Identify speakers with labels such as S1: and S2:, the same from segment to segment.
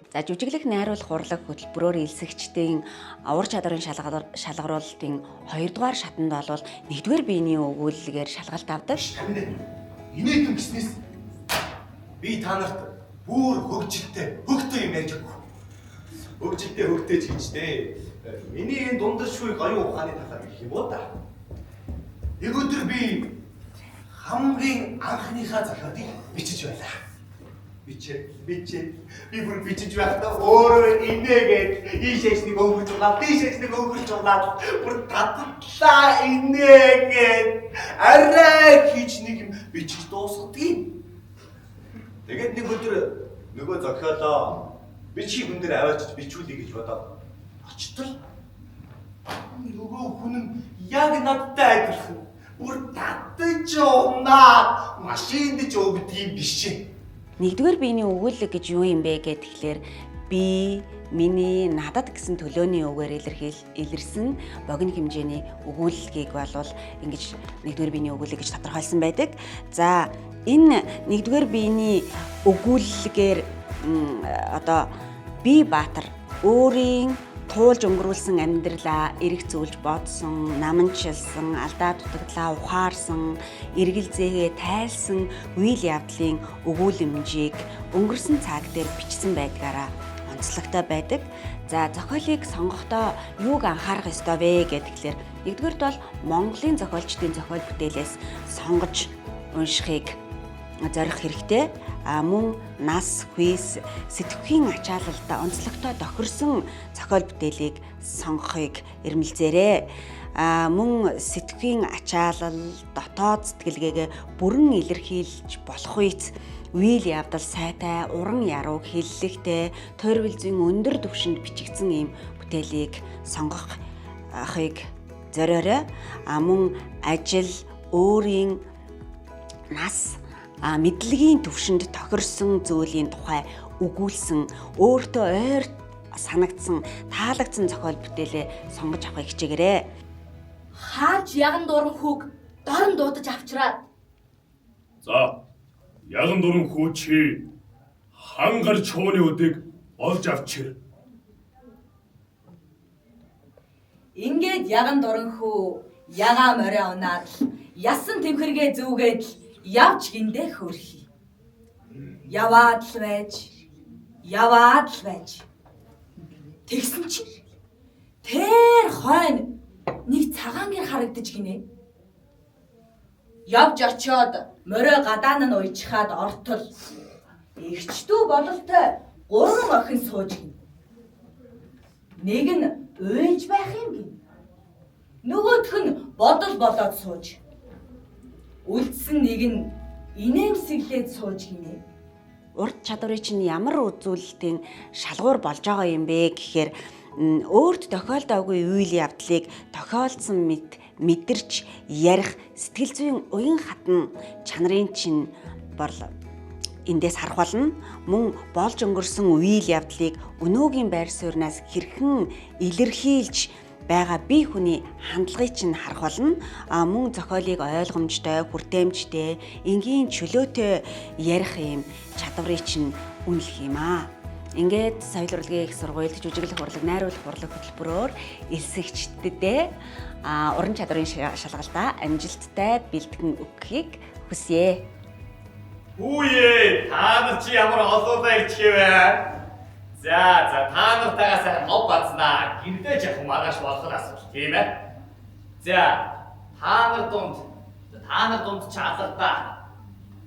S1: За жүжиглэх найруулах урлаг хөтөлбөрөөр элсэгчдийн ур чадварын шалгаруулалтын 2 дугаар шатанд бол 1-р биений өгүүлэлгээр шалгалт авдаг.
S2: Инээдэн гиснээс би та нарт бүр хөгжилтэй юм ярьж өгөх. Хөгжилтэй чигчтэй. Миний энэ дундашгүй гоён ухааны талаар гэх юм уу та. Нэг өдөр би хамгийн анхныхаа зохиолыг бичиж байлаа. Би бүр бичиж байхдаа өөрөө инээгээд ийшээс нэг өнгөрч углаад бүр таттлаа инээгээд арай хийж нэг юм бичиж дуусгадгийг. Тэгээд нэг өдөр нөгөө зохиолоо бичиг хүн дээр аваачиж бичүүлье гэж бодоод очтол нөгөө хүн нь яг надтай адилхан бүр татж унаа машинд ч өгдөг юм биш.
S1: 1-р биений өгүүлэг гэж юу юм бэ гэхээр би, миний, надад гэсэн төлөөний үгээр илэрсэн богино хэмжээний өгүүлэлгийг болвол ингэж 1-р биений өгүүлэг гэж тодорхойлсон байдаг. За энэ 1-р биений өгүүлэлгээр би Баатар өөрийн туулж өнгөрүүлсэн амьдралаа эрэх зүүлж бодсон, наманчилсан, алдаа дутагдлаа ухаарсан, эргэл зээгээ тайлсан үйл явдлын өгүүлэмжийг өнгөрсөн цаг дээр бичсэн байдгаараа онцлогтой байдаг. За зохиолыг сонгохдоо юуг анхаарах ёстой вэ гэхээр 1-р бол Монголын зохиолчдын зохиол бүтээлээс сонгож уншихыг зорих хэрэгтэй. Мөн нас, хүйс, сэтгэхийн ачаалалтай онцлогтой тохирсон зохиол бүтээлийг сонгохыг эрмэлзээрэй. Мөн сэтгэхийн ачаалал, дотоод сэтгэлгээгээ бүрэн илэрхийлж болох үйц үйл явдал сайтай, уран яруу, хиллэгтэй, тойрвол зүйн өндөр түвшинд бичигдсэн ийм бүтээлийг сонгохыг зориорой. Мөн ажил, өөрийн нас, мэдлэгийн түвшинд тохирсон зүйлийн тухай өгүүлсэн, өөртөө ойр санагдсан, таалагдсан зохиол бүтээлээ сонгож авахыг хичээгээрэй.
S3: Хаач яган дуран хүүг дорн дуудаж авчраад.
S4: За, яган дуран хүү чи хангар чууны өдийг олж авчир.
S3: Ингээд яган дуран хүү ягаа морой унаад ясан тэмхэргээ зүүгээд явж гиндэ хөрхий. Яваад л байж. Тэгсэн чинь тэр хойно нэг цагаан гэр харагдаж гинэ. Явж очиод морой гадаан нь уйчхаад ортол эгчдүү бололтой 3 охин сууж гин. Нэг нь уйлж байх юм гин. Нөгөөх нь бодол болоод сууж. Үлдсэн нэг нь инээмсэглээд сууж гинэ.
S1: Урд чадварыг чинь ямар үзүүлэлтийн шалгуур болж байгаа юм бэ гэхээр өөрт тохиолдоогүй үйл явдлыг тохиолдсон мэдэрч ярих сэтгэл зүйн уян хатан чанарын чинь бол эндээс харах болно. Мөн болж өнгөрсөн үйл явдлыг өнөөгийн байр сууриас хэрхэн илэрхийлж байгаа бие хүний хандлагыг чинь харах болно. Мөн зохиолыг ойлгомжтой, хүртээмжтэй, энгийн чөлөөтэй ярих юм чадварыг чинь үнэлэх юм аа. Ингээд соёл урлагийн их сургуульд жүжиглэх урлаг, найруулах урлаг хөтөлбөрөөр элсэгчдэдээ уран чадварын шалгалтаа амжилттай бэлтгэн өгөхийг хүсье.
S5: Хүүе, та нар чи ямар олоолаа ичээвэ? За та нартайгаа сайн хов базнаа. Гэрдээ жах маргааш болох асуулт тийм ээ. За та нар дунд ч алгадаа.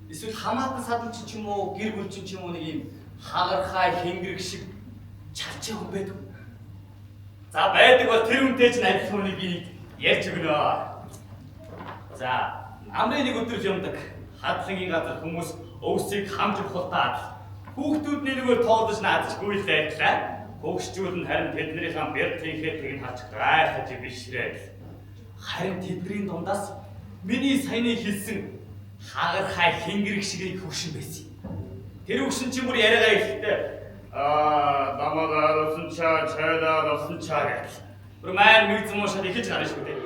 S5: Эсвэл хамаатан садамч ч юм уу, гэр бүлчин ч юм уу нэг юм хагархай хэнгэрэг шиг чалчаа хүн байдаг. За байдаг бол тэр үнтэй ч адил хүнийг би ярьж өгнө. За намрын нэг өдөр юмдаг хадлагын газар хүмүүс өвсийг хамж ухалтаад хүүхдүүдний нөгөө тоодож наадаж гүйлээдлээ. Хөгшчүүд нь харин тэднийхэн бэртийнхээ харж гайхаж бишрээд. Харин тэдний дундаас миний саяны хэлсэн хагархай хэнгэрэг шиг хөгшин байсан. Тэр хөгшин чинь бүр яриагаа ихтэй дамагаар усан чайдаа усан чай гэх. Бүр маань мэгзэн уушаад ихэж гарна шүү дээ.